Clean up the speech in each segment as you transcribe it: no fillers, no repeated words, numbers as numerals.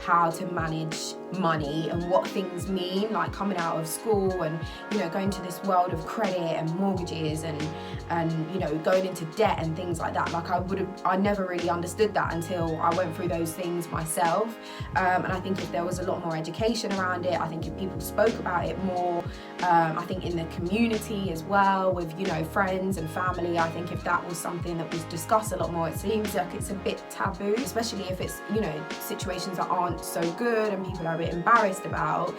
how to manage money and what things mean, like coming out of school and, you know, going to this world of credit and mortgages and you know, going into debt and things like that. Like I never really understood that until I went through those things myself. And I think if there was a lot more education around it, I think if people spoke about it more, I think in the community as well, with, you know, friends and family, I think if that was something that was discussed a lot more, it seems like it's a bit taboo, especially if it's, you know, situations that aren't so good and people are a bit embarrassed about.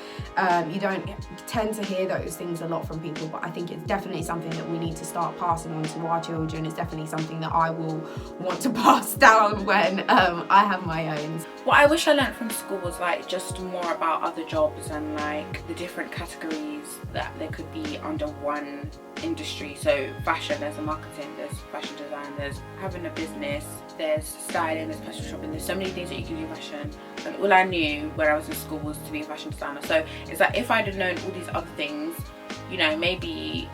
You don't tend to hear those things a lot from people, but I think it's definitely something that we need to start passing on to our children. It's definitely something that I will want to pass down when I have my own. What I wish I learned from school was like just more about other jobs and like the different categories that there could be under one industry. So fashion, there's a marketing, there's fashion design, there's having a business, there's styling, there's personal shopping, there's so many things that you can do in fashion. And all I knew when I was in school was to be a fashion designer. So it's like if I'd have known all these other things, you know, maybe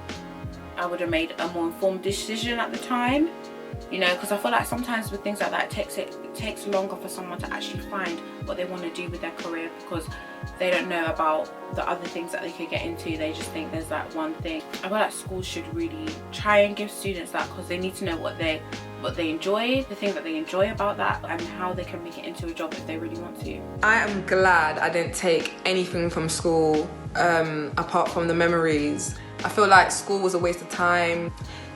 I would have made a more informed decision at the time. You know, because I feel like sometimes with things like that, it takes longer for someone to actually find what they want to do with their career, because they don't know about the other things that they could get into. They just think there's that one thing. I feel like schools should really try and give students that, because they need to know what they enjoy, the things that they enjoy about that, and how they can make it into a job if they really want to. I am glad I didn't take anything from school apart from the memories. I feel like school was a waste of time.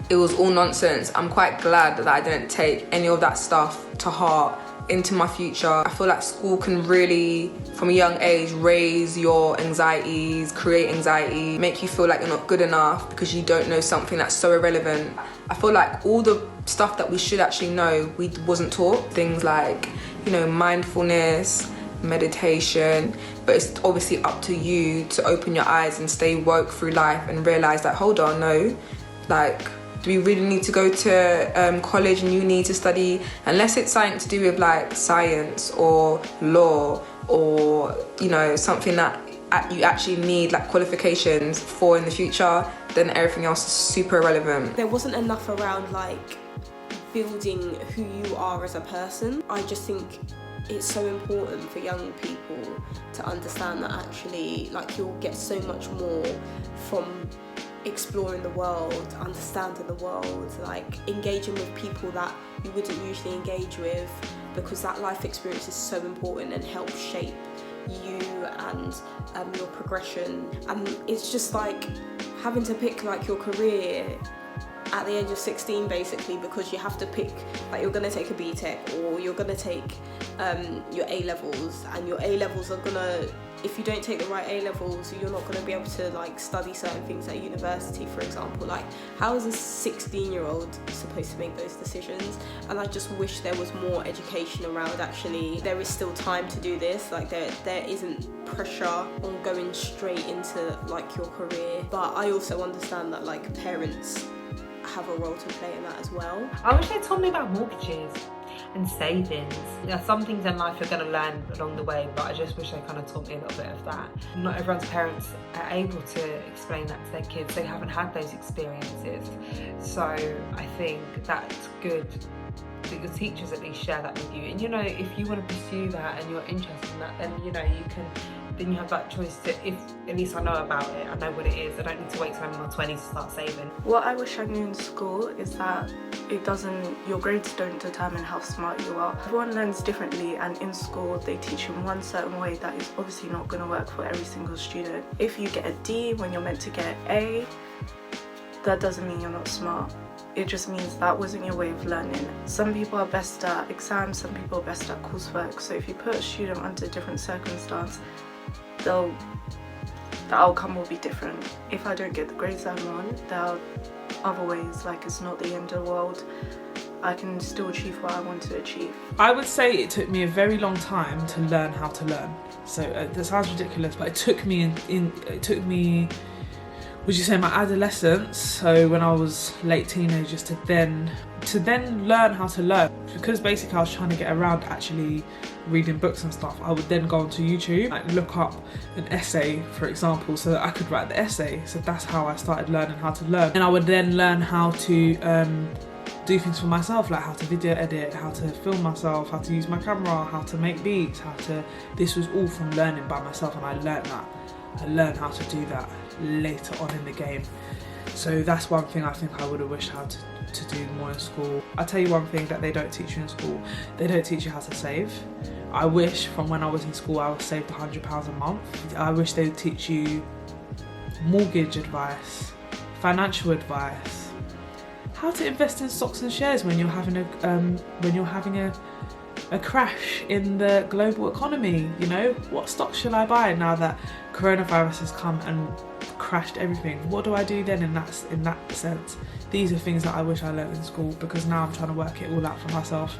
It was all nonsense. I'm quite glad that I didn't take any of that stuff to heart into my future. I feel like school can really, from a young age, raise your anxieties, create anxiety, make you feel like you're not good enough because you don't know something that's so irrelevant. I feel like all the stuff that we should actually know, we wasn't taught. Things like, you know, mindfulness, meditation, but it's obviously up to you to open your eyes and stay woke through life and realize that, hold on, no, like, do we really need to go to college and uni to study? Unless it's something to do with like science or law or, you know, something that you actually need like qualifications for in the future, then everything else is super irrelevant. There wasn't enough around like building who you are as a person. I just think it's so important for young people to understand that actually, like, you'll get so much more from exploring the world, understanding the world, like engaging with people that you wouldn't usually engage with, because that life experience is so important and helps shape you and your progression. And it's just like having to pick like your career at the age of 16 basically, because you have to pick, like, you're going to take a BTEC or you're going to take your A-levels, and your A-levels are going to, if you don't take the right A-levels, you're not going to be able to like study certain things at university, for example. Like, how is a 16-year-old supposed to make those decisions? And I just wish there was more education around, actually, there is still time to do this. Like, there isn't pressure on going straight into like your career. But I also understand that like parents have a role to play in that as well. I wish they told me about mortgages and savings. There are some things in life you're going to learn along the way, but I just wish they kind of taught me a little bit of that. Not everyone's parents are able to explain that to their kids. They haven't had those experiences. So I think that's good that your teachers at least share that with you. And, you know, if you want to pursue that and you're interested in that, then, you know, then you have that choice to, if at least I know about it, I know what it is, I don't need to wait till I'm in my 20s to start saving. What I wish I knew in school is that your grades don't determine how smart you are. Everyone learns differently, and in school they teach in one certain way that is obviously not going to work for every single student. If you get a D when you're meant to get an A, that doesn't mean you're not smart. It just means that wasn't your way of learning. Some people are best at exams, some people are best at coursework. So if you put a student under a different circumstance, the outcome will be different. If I don't get the grades I want, there are other ways, like it's not the end of the world. I can still achieve what I want to achieve. I would say it took me a very long time to learn how to learn. So that sounds ridiculous, but it took me would you say my adolescence, so when I was late teenagers, to then learn how to learn. Because basically I was trying to get around actually reading books and stuff, I would then go onto YouTube, like look up an essay, for example, so that I could write the essay. So that's how I started learning how to learn. And I would then learn how to do things for myself, like how to video edit, how to film myself, how to use my camera, how to make beats, this was all from learning by myself, and I learned how to do that later on in the game. So that's one thing I think I would have wished how to do more in school. I'll tell you one thing that they don't teach you in school. They don't teach you how to save. I wish from when I was in school I was saved £100 a month. I wish they would teach you mortgage advice, financial advice, how to invest in stocks and shares when you're having a crash in the global economy. You know, what stocks should I buy now that coronavirus has come and crashed everything? What do I do then in that sense? These are things that I wish I learned in school, because now I'm trying to work it all out for myself.